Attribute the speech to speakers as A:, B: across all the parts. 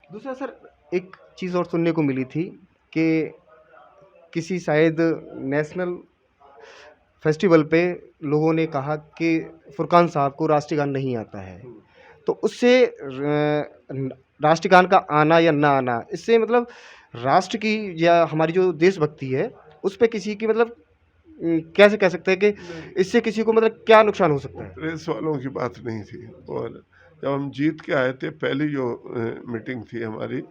A: दूसरा सर, एक चीज़ और सुनने को मिली थी कि किसी शायद नेशनल फेस्टिवल पे लोगों ने कहा कि फुरकान साहब को राष्ट्रगान नहीं आता है। तो उससे राष्ट्रगान का आना या ना आना, इससे मतलब राष्ट्र की या हमारी जो देशभक्ति है, उस पे किसी की मतलब कैसे कह सकते हैं कि
B: नहीं,
A: इससे किसी को मतलब क्या नुकसान हो सकता
B: वो
A: है?
B: प्रेस वालों की बात नहीं थी। और जब हम जीत के आए थे, पहली जो मीटिंग थी हमारी,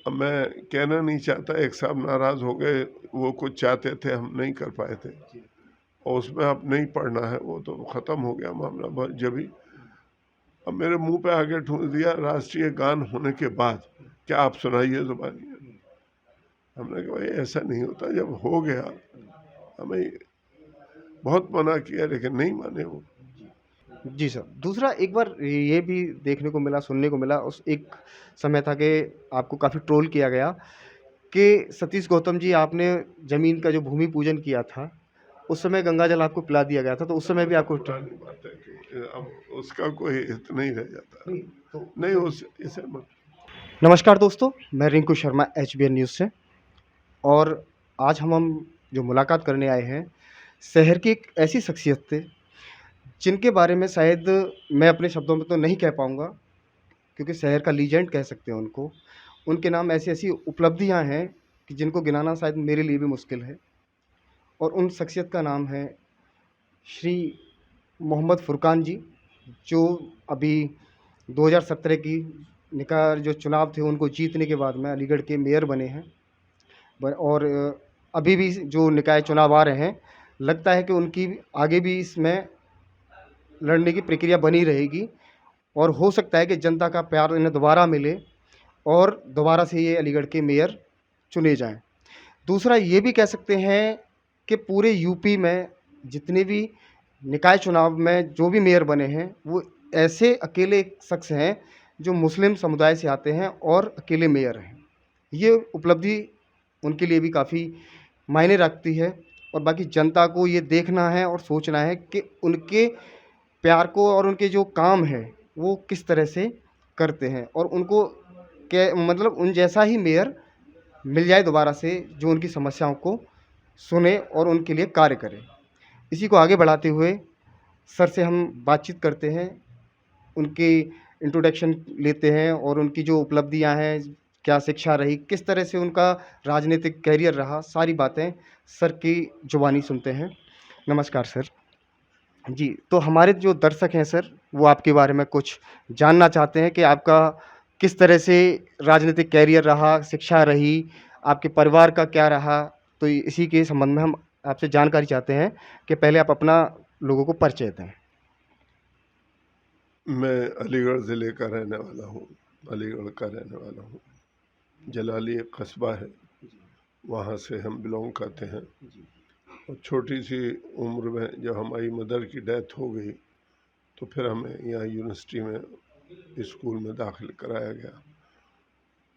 B: अब मैं कहना नहीं चाहता, एक साहब नाराज हो गए, वो कुछ चाहते थे हम नहीं कर पाए थे, और उसमें अब नहीं पढ़ना है, वो तो ख़त्म हो गया मामला जब ही। अब मेरे मुंह पे आके ठूस दिया, राष्ट्रीय गान होने के बाद क्या आप सुनाइए जुबानी। हमने कहा भाई ऐसा नहीं होता, जब हो गया। हमें बहुत मना किया लेकिन नहीं माने वो।
A: जी सर। दूसरा एक बार ये भी देखने को मिला, सुनने को मिला, उस एक समय था कि आपको काफ़ी ट्रोल किया गया कि सतीश गौतम जी, आपने ज़मीन का जो भूमि पूजन किया था, उस समय गंगा जल आपको पिला दिया गया था, तो उस समय
B: वो
A: भी
B: सब
A: आपको
B: पुरानी बात है कि अब उसका कोई हित नहीं रह जाता।
A: नहीं तो
B: नहीं, उस इसे मत।
A: नमस्कार दोस्तों, मैं रिंकू शर्मा एचबीएन न्यूज़ से। और आज हम जो मुलाकात करने आए हैं, शहर की एक ऐसी शख्सियत थे, जिनके बारे में शायद मैं अपने शब्दों में तो नहीं कह पाऊँगा, क्योंकि शहर का लीजेंड कह सकते हैं उनको। उनके नाम ऐसी-ऐसी उपलब्धियाँ हैं कि जिनको गिनाना शायद मेरे लिए भी मुश्किल है। और उन शख्सियत का नाम है श्री मोहम्मद फुरकान जी, जो अभी 2017 की निकाय जो चुनाव थे, उनको जीतने के बाद में अलीगढ़ के मेयर बने हैं। और अभी भी जो निकाय चुनाव आ रहे हैं, लगता है कि उनकी आगे भी इसमें लड़ने की प्रक्रिया बनी रहेगी, और हो सकता है कि जनता का प्यार इन्हें दोबारा मिले और दोबारा से ये अलीगढ़ के मेयर चुने जाएँ। दूसरा ये भी कह सकते हैं कि पूरे यूपी में जितने भी निकाय चुनाव में जो भी मेयर बने हैं, वो ऐसे अकेले शख्स हैं जो मुस्लिम समुदाय से आते हैं और अकेले मेयर हैं। ये उपलब्धि उनके लिए भी काफ़ी मायने रखती है, और बाकी जनता को ये देखना है और सोचना है कि उनके प्यार को और उनके जो काम हैं, वो किस तरह से करते हैं, और उनको क्या मतलब उन जैसा ही मेयर मिल जाए दोबारा से, जो उनकी समस्याओं को सुने और उनके लिए कार्य करे। इसी को आगे बढ़ाते हुए सर से हम बातचीत करते हैं, उनकी इंट्रोडक्शन लेते हैं और उनकी जो उपलब्धियाँ हैं, क्या शिक्षा रही, किस तरह से उनका राजनीतिक करियर रहा, सारी बातें सर की ज़ुबानी सुनते हैं। नमस्कार सर। जी, तो हमारे जो दर्शक हैं सर, वो आपके बारे में कुछ जानना चाहते हैं कि आपका किस तरह से राजनीतिक करियर रहा, शिक्षा रही, आपके परिवार का क्या रहा? तो इसी के संबंध में हम आपसे जानकारी चाहते हैं कि पहले आप अपना लोगों को परिचय दें।
B: मैं अलीगढ़ ज़िले का रहने वाला हूँ, अलीगढ़ का रहने वाला हूँ। जलाली एक कस्बा है, वहाँ से हम बिलोंग करते हैं। और छोटी सी उम्र में जब हमारी मदर की डेथ हो गई, तो फिर हमें यहाँ यूनिवर्सिटी में स्कूल में दाखिल कराया गया,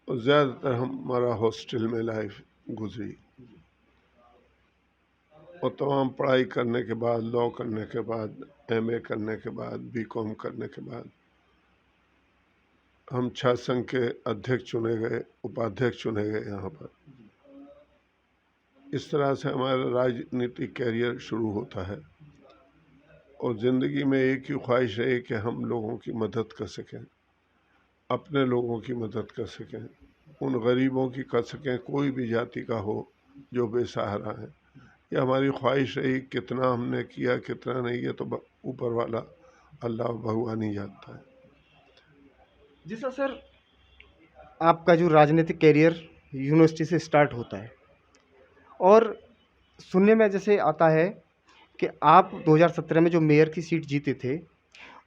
B: और ज़्यादातर हमारा हॉस्टल में लाइफ गुजरी। और तमाम पढ़ाई करने के बाद, लॉ करने के बाद, एमए करने के बाद, बीकॉम करने के बाद हम छात्र संघ के अध्यक्ष चुने गए, उपाध्यक्ष चुने गए यहाँ पर। इस तरह से हमारा राजनीतिक कैरियर शुरू होता है। और ज़िंदगी में एक ही ख्वाहिश है कि हम लोगों की मदद कर सकें, अपने लोगों की मदद कर सकें, उन गरीबों की कर सकें, कोई भी जाति का हो जो बेसहारा है। ये हमारी ख्वाहिश रही। कितना हमने किया कितना नहीं, ये तो ऊपर वाला अल्लाह भगवान ही जानता है।
A: जी सर, आपका जो राजनीतिक करियर यूनिवर्सिटी से स्टार्ट होता है, और सुनने में जैसे आता है कि आप 2017 में जो मेयर की सीट जीते थे,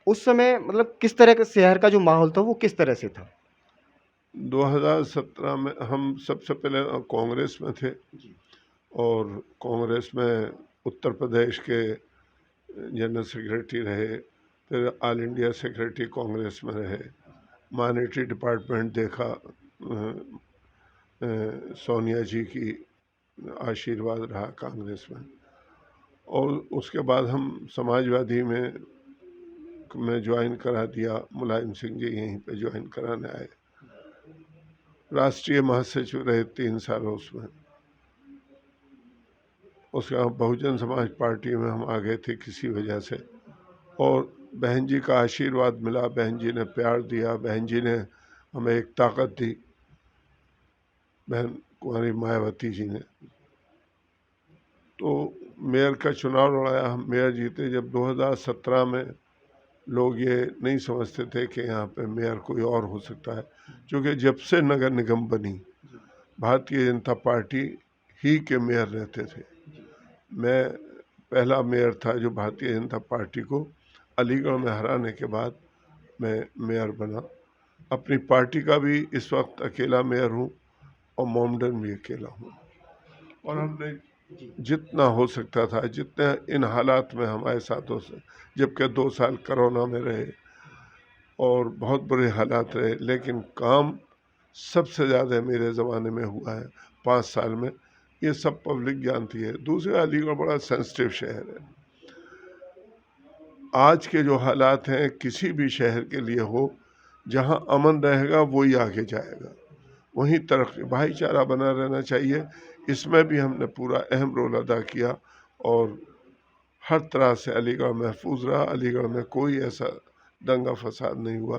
A: उस समय मतलब किस तरह का शहर का जो माहौल था, वो किस तरह से था?
B: 2017 में हम सबसे पहले कांग्रेस में थे, और कांग्रेस में उत्तर प्रदेश के जनरल सेक्रेटरी रहे, फिर ऑल इंडिया सेक्रेटरी कांग्रेस में रहे, मॉनेटरी डिपार्टमेंट देखा, सोनिया जी की आशीर्वाद रहा कांग्रेस में। और उसके बाद हम समाजवादी में ज्वाइन करा दिया, मुलायम सिंह जी यहीं पे ज्वाइन कराने आए। राष्ट्रीय महासचिव रहे 3 साल उसमें। उसके बाद बहुजन समाज पार्टी में हम आ गए थे किसी वजह से, और बहन जी का आशीर्वाद मिला, बहन जी ने प्यार दिया, बहन जी ने हमें एक ताकत दी, बहन कुंवारी मायावती जी ने। तो मेयर का चुनाव लड़ाया, हम मेयर जीते। जब 2017 में लोग ये नहीं समझते थे कि यहाँ पे मेयर कोई और हो सकता है, क्योंकि जब से नगर निगम बनी भारतीय जनता पार्टी ही के मेयर रहते थे। मैं पहला मेयर था जो भारतीय जनता पार्टी को अलीगढ़ में हराने के बाद मैं मेयर बना। अपनी पार्टी का भी इस वक्त अकेला मेयर हूँ और मोमडन भी अकेला हूँ। और हमने जितना हो सकता था, जितने इन हालात में हमारे साथों से, जबकि 2 साल कोरोना में रहे और बहुत बुरे हालात रहे, लेकिन काम सबसे ज़्यादा मेरे ज़माने में हुआ है 5 साल में। ये सब पब्लिक जानती है। दूसरा, अलीगढ़ बड़ा सेंसिटिव शहर है। आज के जो हालात हैं किसी भी शहर के लिए हो, जहाँ अमन रहेगा वही आगे जाएगा, वहीं तरक्की, भाईचारा बना रहना चाहिए। इसमें भी हमने पूरा अहम रोल अदा किया और हर तरह से अलीगढ़ महफूज रहा। अलीगढ़ में कोई ऐसा दंगा फसाद नहीं हुआ।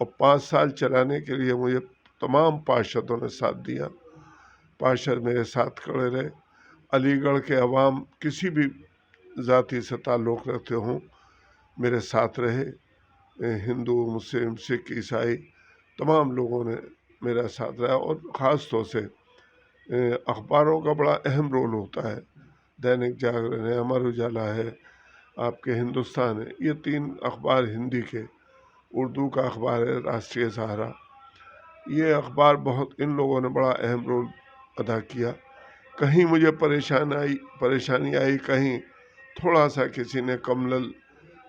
B: और 5 साल चलाने के लिए मुझे तमाम पार्षदों ने साथ दिया। पार्षद मेरे साथ खड़े रहे। अलीगढ़ के अवाम किसी भी जाति से ताल्लुक़ रखते हों, मेरे साथ रहे। हिंदू, मुस्लिम, सिख, ईसाई तमाम लोगों ने मेरा साथ रहा। और ख़ास तौर से अखबारों का बड़ा अहम रोल होता है। दैनिक जागरण है, अमर उजाला है, आपके हिंदुस्तान है, ये 3 अखबार हिंदी के। उर्दू का अखबार है राष्ट्रीय सहारा। ये अखबार बहुत, इन लोगों ने बड़ा अहम रोल अदा किया। कहीं मुझे परेशानी आई, कहीं थोड़ा सा किसी ने कमलल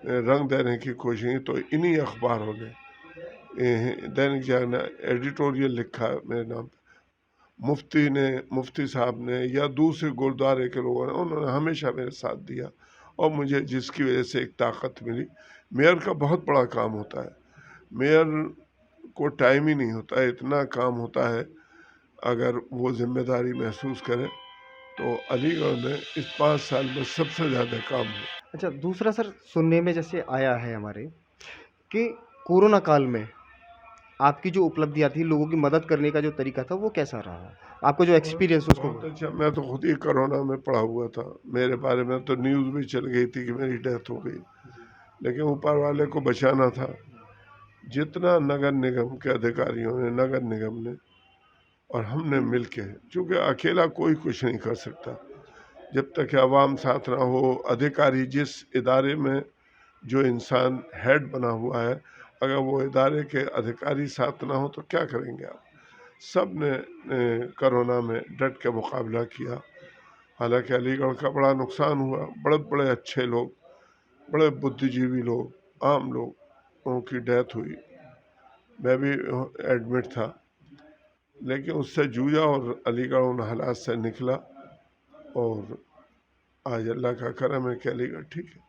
B: रंग देने की कोशिश की, तो इन्हीं अखबारों ने, दैनिक जागरण एडिटोरियल लिखा मेरे नाम पे, मुफ्ती साहब ने या दूसरे गुरुद्वारे के लोगों ने, उन्होंने हमेशा मेरे साथ दिया और मुझे जिसकी वजह से एक ताकत मिली। मेयर का बहुत बड़ा काम होता है। मेयर को टाइम ही नहीं होता है, इतना काम होता है। अगर वो जिम्मेदारी महसूस करे तो अलीगढ़ में इस 5 साल में सबसे ज़्यादा काम है।
A: अच्छा, दूसरा सर, सुनने में जैसे आया है हमारे कि कोरोना काल में आपकी जो उपलब्धियाँ थी, लोगों की मदद करने का जो तरीका था, वो कैसा रहा? आपका जो एक्सपीरियंस उसको
B: बहुत अच्छा। मैं तो खुद ही कोरोना में पड़ा हुआ था। मेरे बारे में तो न्यूज़ भी चल गई थी कि मेरी डेथ हो गई, लेकिन ऊपर वाले को बचाना था। जितना नगर निगम के अधिकारियों ने, नगर निगम ने और हमने मिल के, चूँकि अकेला कोई कुछ नहीं कर सकता जब तक आवाम साथ ना हो। अधिकारी, जिस इदारे में जो इंसान हेड बना हुआ है, अगर वो इदारे के अधिकारी साथ ना हो तो क्या करेंगे आप। सब ने कोरोना में डट के मुकाबला किया। हालांकि अलीगढ़ का बड़ा नुकसान हुआ। बड़े बड़े अच्छे लोग, बड़े बुद्धिजीवी लोग, आम लोगों की डेथ हुई। मैं भी एडमिट था, लेकिन उससे जूझा और अलीगढ़ उन हालात से निकला। और आज अल्लाह का करम है कि अलीगढ़ ठीक है।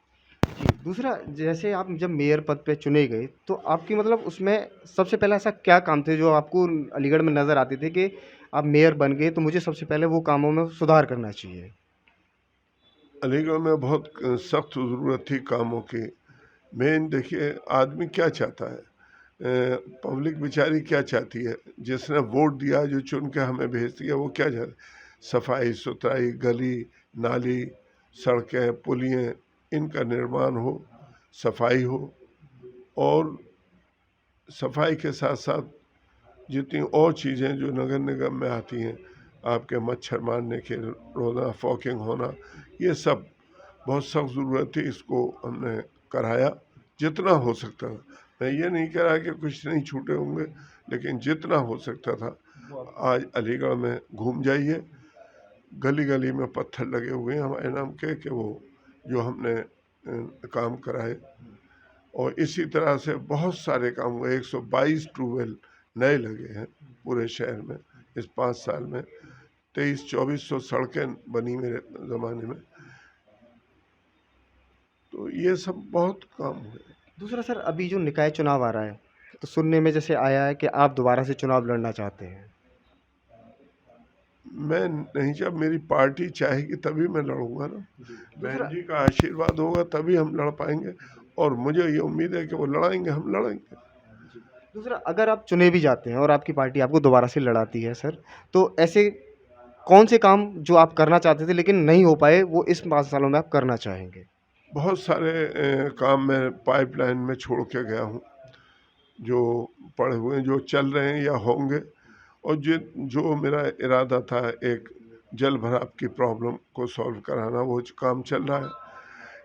A: जी, दूसरा, जैसे आप जब मेयर पद पे चुने गए, तो आपकी मतलब उसमें सबसे पहला ऐसा क्या काम थे जो आपको अलीगढ़ में नज़र आते थे कि आप मेयर बन गए तो मुझे सबसे पहले वो कामों में सुधार करना चाहिए?
B: अलीगढ़ में बहुत सख्त ज़रूरत थी कामों की। मेन देखिए, आदमी क्या चाहता है, पब्लिक बेचारी क्या चाहती है, जिसने वोट दिया, जो चुन के हमें भेज दिया, वो क्या चाहते, सफाई सुथराई, गली नाली, सड़कें, पुलियाँ, इनका निर्माण हो, सफाई हो। और सफाई के साथ साथ जितनी और चीज़ें जो नगर निगम में आती हैं, आपके मच्छर मारने के रोज़ाना फॉगिंग होना, ये सब बहुत सख्त ज़रूरत थी। इसको हमने कराया जितना हो सकता था। मैं ये नहीं कह रहा कि कुछ नहीं छूटे होंगे, लेकिन जितना हो सकता था। आज अलीगढ़ में घूम जाइए, गली गली में पत्थर लगे हुए हैं हमारे नाम के, कि वो जो हमने काम कराए। और इसी तरह से बहुत सारे काम हुए। 122 ट्यूबवेल नए लगे हैं पूरे शहर में इस 5 साल में। 2300-2400 सड़कें बनी मेरे ज़माने में। तो ये सब बहुत काम हुए।
A: दूसरा सर, अभी जो निकाय चुनाव आ रहा है, तो सुनने में जैसे आया है कि आप दोबारा से चुनाव लड़ना चाहते हैं।
B: मैं नहीं, जब मेरी पार्टी चाहेगी तभी मैं लड़ूंगा ना। बहन
A: दूसरा
B: जी का आशीर्वाद होगा तभी हम लड़ पाएंगे, और मुझे ये उम्मीद है कि वो लड़ाएंगे, हम लड़ेंगे।
A: दूसरा अगर आप चुने भी जाते हैं और आपकी पार्टी आपको दोबारा से लड़ाती है सर, तो ऐसे कौन से काम जो आप करना चाहते थे लेकिन नहीं हो पाए, वो इस 5 सालों में आप करना चाहेंगे?
B: बहुत सारे काम मैं पाइपलाइन में छोड़ के गया हूँ, जो पड़े हुए हैं, जो चल रहे हैं या होंगे। और जो मेरा इरादा था, एक जल भराव की प्रॉब्लम को सॉल्व कराना, वो काम चल रहा है।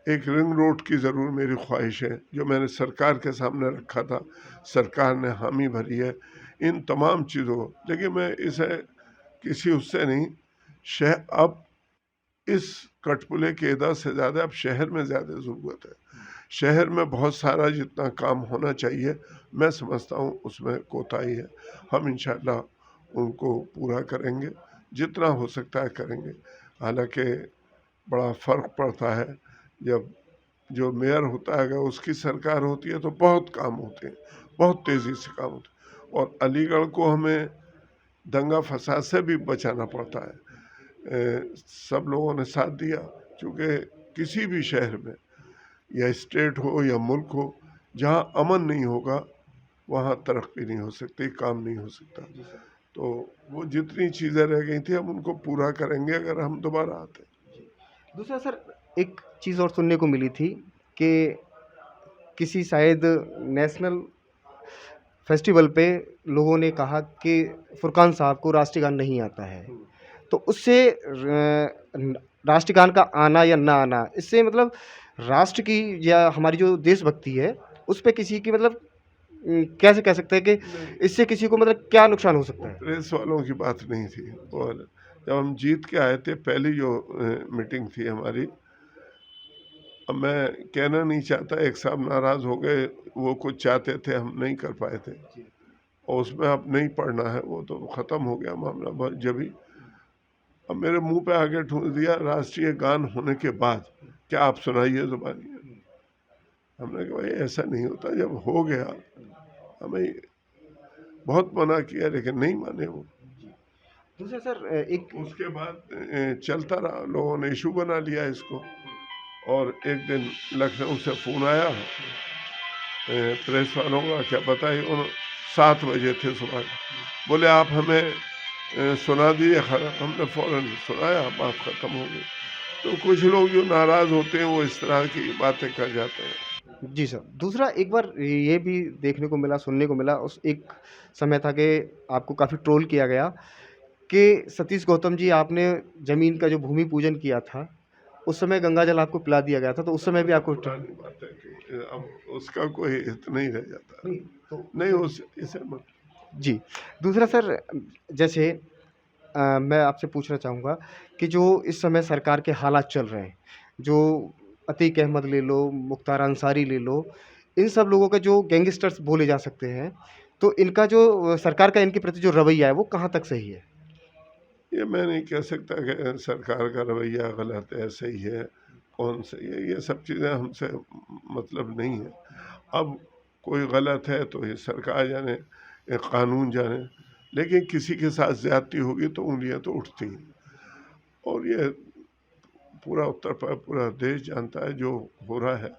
B: एक रिंग रोड की ज़रूर मेरी ख्वाहिश है, जो मैंने सरकार के सामने रखा था, सरकार ने हामी भरी है इन तमाम चीज़ों। लेकिन मैं इसे किसी उससे नहीं, अब इस कठपुले के एदा से ज़्यादा अब शहर में ज़्यादा ज़रूरत है। शहर में बहुत सारा जितना काम होना चाहिए, मैं समझता हूँ उसमें कोताही है। हम इंशाल्लाह उनको पूरा करेंगे, जितना हो सकता है करेंगे। हालांकि बड़ा फ़र्क पड़ता है जब जो मेयर होता है, अगर उसकी सरकार होती है तो बहुत काम होते हैं, बहुत तेज़ी से काम होते हैं। और अलीगढ़ को हमें दंगा फसाद से भी बचाना पड़ता है। सब लोगों ने साथ दिया, क्योंकि किसी भी शहर में या स्टेट हो या मुल्क हो, जहाँ अमन नहीं होगा वहाँ तरक्की नहीं हो सकती, काम नहीं हो सकता। तो वो जितनी चीज़ें रह गई थी हम उनको पूरा करेंगे अगर हम दोबारा आते।
A: दूसरा सर, एक चीज़ और सुनने को मिली थी कि किसी शायद नेशनल फेस्टिवल पे लोगों ने कहा कि फुरकान साहब को राष्ट्रगान नहीं आता है। तो उससे राष्ट्रगान का आना या ना आना, इससे मतलब राष्ट्र की या हमारी जो देशभक्ति है, उस पे किसी की मतलब कैसे कह सकते हैं कि इससे किसी को मतलब क्या नुकसान हो सकता है?
B: प्रेस वालों की बात नहीं थी। और जब हम जीत के आए थे, पहली जो मीटिंग थी हमारी, अब मैं कहना नहीं चाहता, एक साहब नाराज़ हो गए, वो कुछ चाहते थे हम नहीं कर पाए थे, और उसमें अब नहीं पढ़ना है, वो तो ख़त्म हो गया मामला जब ही। अब मेरे मुंह पे आके ठूस दिया, राष्ट्रीय गान होने के बाद क्या आप सुनाइए ज़ुबानी। हमने कहा भाई ऐसा नहीं होता, जब हो गया। हमें बहुत मना किया लेकिन नहीं माने वो।
A: दूसरा सर, एक
B: उसके बाद चलता रहा, लोगों ने इशू बना लिया इसको। और एक दिन लखनऊ से फ़ोन आया प्रेस वालों का, क्या पता है, उन 7 बजे थे सुबह, बोले आप हमें सुना दिए खरा। हमने फ़ौरन सुनाया, बात ख़त्म हो गई। तो कुछ लोग जो नाराज़ होते हैं वो इस तरह की बातें कर जाते हैं।
A: जी सर, दूसरा एक बार ये भी देखने को मिला, सुनने को मिला, उस एक समय था कि आपको काफ़ी ट्रोल किया गया कि सतीश गौतम जी, आपने ज़मीन का जो भूमि पूजन किया था, उस समय गंगा जल आपको पिला दिया गया था, तो उस समय भी आपको
B: पुरानी बात है कि अब उसका कोई हित नहीं रह जाता।
A: नहीं तो
B: नहीं, उस इसे मत।
A: जी। दूसरा सर, जैसे मैं आपसे पूछना चाहूँगा कि जो इस समय सरकार के हालात चल रहे हैं, जो अतीक अहमद ले लो, मुख्तार अंसारी ले लो, इन सब लोगों के जो गैंगस्टर्स बोले जा सकते हैं, तो इनका जो सरकार का इनके प्रति जो रवैया है, वो कहाँ तक सही है?
B: ये मैं नहीं कह सकता कि सरकार का रवैया गलत है, सही है, कौन सही है। ये सब चीज़ें हमसे मतलब नहीं है। अब कोई गलत है तो ये सरकार जाने, ये कानून जाने, लेकिन किसी के साथ ज़्यादती होगी तो उंगलियां तो उठती हैं। और ये पूरा उत्तर प्रदेश, पूरा देश जानता है जो हो रहा है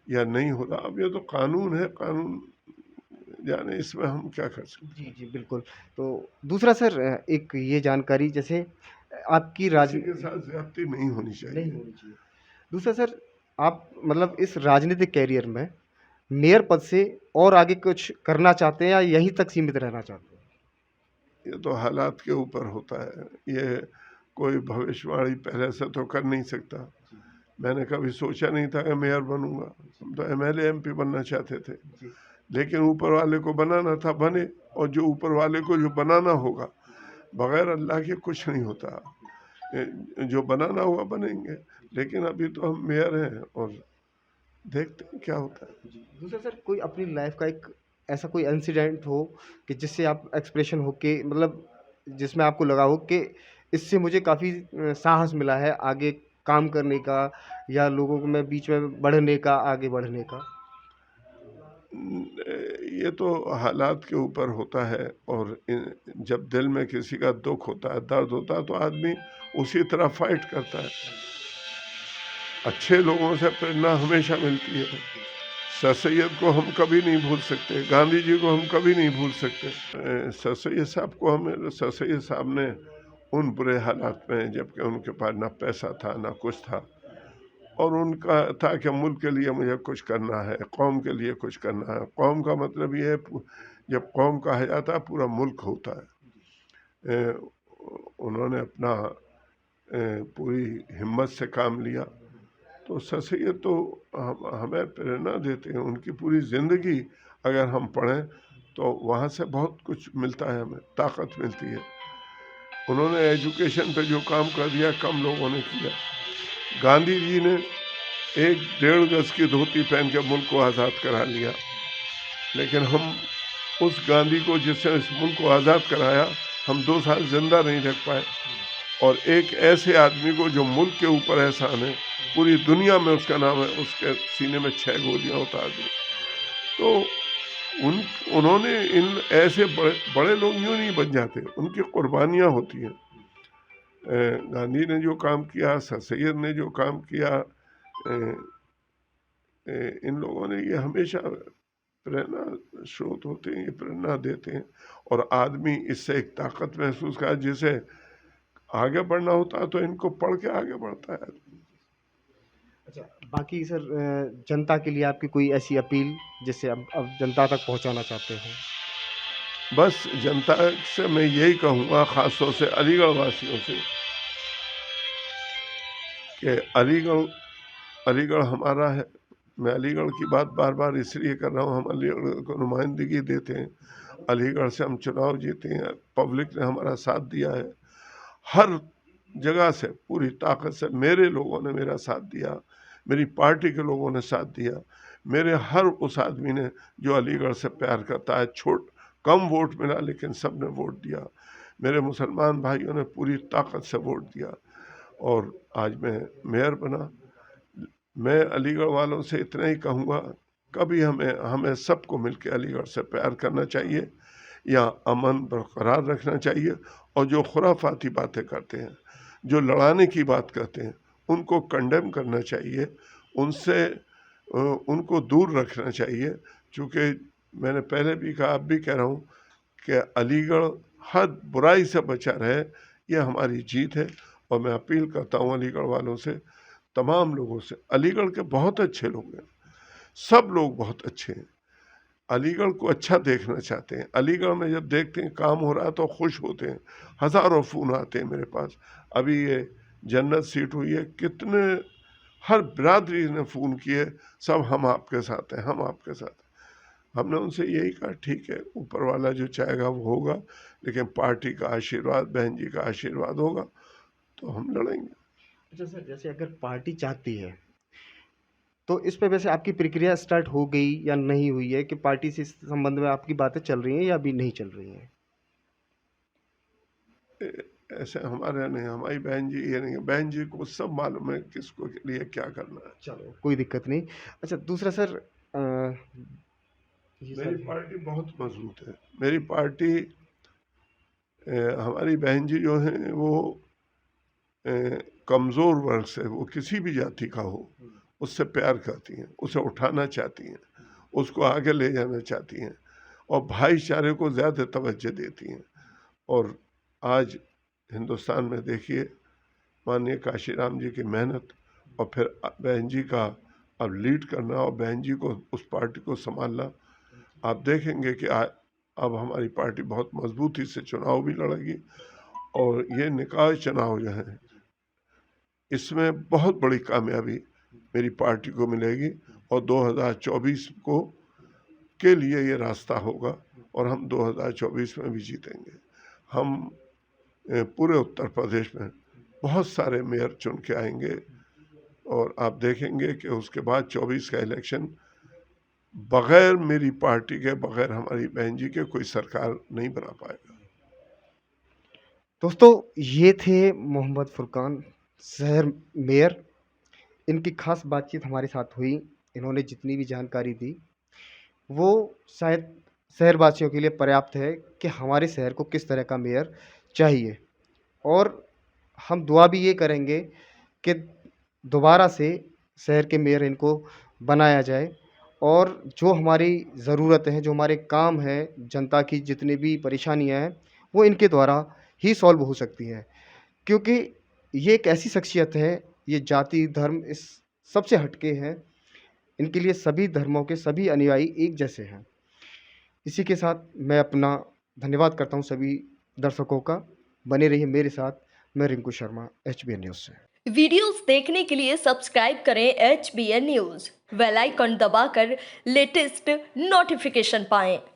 B: या नहीं हो रहा। अब ये तो कानून है, कानून जाने, इसमें हम क्या कर सकते हैं।
A: जी, जी, बिल्कुल। तो दूसरा सर, एक ये जानकारी, जैसे आपकी
B: किसी के साथ ज़्यादती नहीं होनी
A: नहीं
B: चाहिए।
A: होनी चाहिए। दूसरा सर, आप मतलब इस राजनीतिक कैरियर में मेयर पद से और आगे कुछ करना चाहते हैं या यहीं तक सीमित रहना चाहते हैं?
B: ये तो हालात के ऊपर होता है। ये कोई भविष्यवाणी पहले से तो कर नहीं सकता। मैंने कभी सोचा नहीं था कि मेयर बनूंगा। हम तो एमएलए एमपी बनना चाहते थे,
A: जी।
B: लेकिन ऊपर वाले को बनाना था, बने। और जो ऊपर वाले को जो बनाना होगा, बगैर अल्लाह के कुछ नहीं होता। जो बनाना होगा बनेंगे। लेकिन अभी तो हम मेयर हैं और देखते हैं क्या होता है।
A: जी। दूसरा सर, कोई अपनी लाइफ का एक ऐसा कोई इंसिडेंट हो कि जिससे आप एक्सप्रेशन हो के मतलब जिसमें आपको लगा हो कि इससे मुझे काफ़ी साहस मिला है आगे काम करने का या लोगों को में बीच में बढ़ने का, आगे बढ़ने का?
B: ये तो हालात के ऊपर होता है, और जब दिल में किसी का दुख होता है, दर्द होता है, तो आदमी उसी तरह फाइट करता है। अच्छे लोगों से प्रेरणा हमेशा मिलती है। सर सैयद को हम कभी नहीं भूल सकते, गांधी जी को हम कभी नहीं भूल सकते। सर सैयद साहब को सर सैयद साहब ने उन बुरे हालात में, जबकि उनके पास ना पैसा था ना कुछ था, और उनका था कि मुल्क के लिए मुझे कुछ करना है, कौम के लिए कुछ करना है। कौम का मतलब ये है, जब कौम कहा जाता है पूरा मुल्क होता है। उन्होंने अपना पूरी हिम्मत से काम लिया। तो सर सैयद तो हमें प्रेरणा देते हैं। उनकी पूरी ज़िंदगी अगर हम पढ़ें तो वहाँ से बहुत कुछ मिलता है, हमें ताकत मिलती है। उन्होंने एजुकेशन पे जो काम कर दिया कम लोगों ने किया। गांधी जी ने 1-1.5 गज की धोती पहन के मुल्क को आज़ाद करा लिया, लेकिन हम उस गांधी को जिसने इस मुल्क को आज़ाद कराया, हम 2 साल जिंदा नहीं रख पाए। और एक ऐसे आदमी को जो मुल्क के ऊपर एहसान है, पूरी दुनिया में उसका नाम है, उसके सीने में 6 गोलियां उतार दी। तो उन्होंने इन ऐसे बड़े लोग यूँ नहीं बन जाते, उनकी कुर्बानियाँ होती हैं। गांधी ने जो काम किया, सर सैयद ने जो काम किया, इन लोगों ने, ये हमेशा प्रेरणा स्रोत होते हैं, ये प्रेरणा देते हैं। और आदमी इससे एक ताकत महसूस कर, जिसे आगे बढ़ना होता है तो इनको पढ़ के आगे बढ़ता है।
A: अच्छा, बाकी सर जनता के लिए आपकी कोई ऐसी अपील जिससे अब जनता तक पहुंचाना चाहते हैं?
B: बस जनता से मैं यही कहूँगा, ख़ास तौर से अलीगढ़ वासियों से, कि अलीगढ़ हमारा है। मैं अलीगढ़ की बात बार बार इसलिए कर रहा हूँ, हम अलीगढ़ को नुमाइंदगी देते हैं, अलीगढ़ से हम चुनाव जीते हैं, पब्लिक ने हमारा साथ दिया है हर जगह से, पूरी ताकत से। मेरे लोगों ने मेरा साथ दिया, मेरी पार्टी के लोगों ने साथ दिया, मेरे हर उस आदमी ने जो अलीगढ़ से प्यार करता है। कम वोट मिला लेकिन सब ने वोट दिया। मेरे मुसलमान भाइयों ने पूरी ताकत से वोट दिया, और आज मैं मेयर बना। मैं अलीगढ़ वालों से इतना ही कहूँगा, कभी हमें सबको मिलकर अलीगढ़ से प्यार करना चाहिए, या अमन बरकरार रखना चाहिए। और जो खुराफाती बातें करते हैं, जो लड़ाने की बात करते हैं, उनको कंडेम करना चाहिए, उनसे उनको दूर रखना चाहिए। क्योंकि मैंने पहले भी कहा, अब भी कह रहा हूँ कि अलीगढ़ हर बुराई से बचा रहे, ये हमारी जीत है। और मैं अपील करता हूँ अलीगढ़ वालों से, तमाम लोगों से। अलीगढ़ के बहुत अच्छे लोग हैं, सब लोग बहुत अच्छे हैं, अलीगढ़ को अच्छा देखना चाहते हैं। अलीगढ़ में जब देखते हैं काम हो रहा है तो खुश होते हैं। हज़ारों फ़ोन आते हैं मेरे पास। अभी ये जन्नत सीट हुई है, कितने हर बिरादरी ने फ़ोन किए, सब हम आपके साथ हैं, हम आपके साथ हैं। हमने उनसे यही कहा, ठीक है, ऊपर वाला जो चाहेगा वो होगा, लेकिन पार्टी का आशीर्वाद, बहन जी का आशीर्वाद होगा तो हम लड़ेंगे।
A: अच्छा सर, जैसे अगर पार्टी चाहती है तो इस पे वैसे आपकी प्रक्रिया स्टार्ट हो गई या नहीं हुई है, कि पार्टी से इस संबंध में आपकी बातें चल रही हैं या अभी नहीं चल रही हैं?
B: ऐसे हमारे यहाँ नहीं, हमारी बहन जी ये नहीं, बहन जी को सब मालूम है किसको के लिए क्या करना है।
A: चलो, कोई दिक्कत नहीं। अच्छा, दूसरा सर,
B: मेरी पार्टी बहुत मजबूत है। मेरी पार्टी, हमारी बहन जी जो हैं वो कमज़ोर वर्ग से, वो किसी भी जाति का हो, उससे प्यार करती हैं, उसे उठाना चाहती हैं, उसको आगे ले जाना चाहती हैं, और भाईचारे को ज़्यादा तवज्जो देती हैं। और आज हिंदुस्तान में देखिए, माननीय काशीराम जी की मेहनत, और फिर बहन जी का अब लीड करना, और बहन जी को उस पार्टी को संभालना, आप देखेंगे कि अब हमारी पार्टी बहुत मजबूती से चुनाव भी लड़ेगी। और ये निकाय चुनाव जो है, इसमें बहुत बड़ी कामयाबी मेरी पार्टी को मिलेगी, और 2024 को के लिए ये रास्ता होगा, और हम 2024 में भी जीतेंगे। हम पूरे उत्तर प्रदेश में बहुत सारे मेयर चुन के आएंगे, और आप देखेंगे कि उसके बाद 24 का इलेक्शन बगैर मेरी पार्टी के, बगैर हमारी बहन जी के, कोई सरकार नहीं बना पाएगा।
A: दोस्तों, ये थे मोहम्मद फुरकान, शहर मेयर। इनकी खास बातचीत हमारे साथ हुई, इन्होंने जितनी भी जानकारी दी वो शायद शहरवासियों के लिए पर्याप्त है कि हमारे शहर को किस तरह का मेयर चाहिए। और हम दुआ भी ये करेंगे कि दोबारा से शहर के मेयर इनको बनाया जाए और जो हमारी ज़रूरतें हैं, जो हमारे काम हैं, जनता की जितनी भी परेशानियाँ हैं, वो इनके द्वारा ही सॉल्व हो सकती हैं। क्योंकि ये एक ऐसी शख्सियत है, ये जाति, धर्म इस सबसे हटके हैं। इनके लिए सभी धर्मों के सभी अनुयायी एक जैसे हैं। इसी के साथ मैं अपना धन्यवाद करता हूँ सभी दर्शकों का। बने रहिए मेरे साथ। मैं रिंकू शर्मा, एचबीएन न्यूज़ से।
C: वीडियोस देखने के लिए सब्सक्राइब करें HBN न्यूज़, बेल आइकन दबाकर लेटेस्ट नोटिफिकेशन पाएं।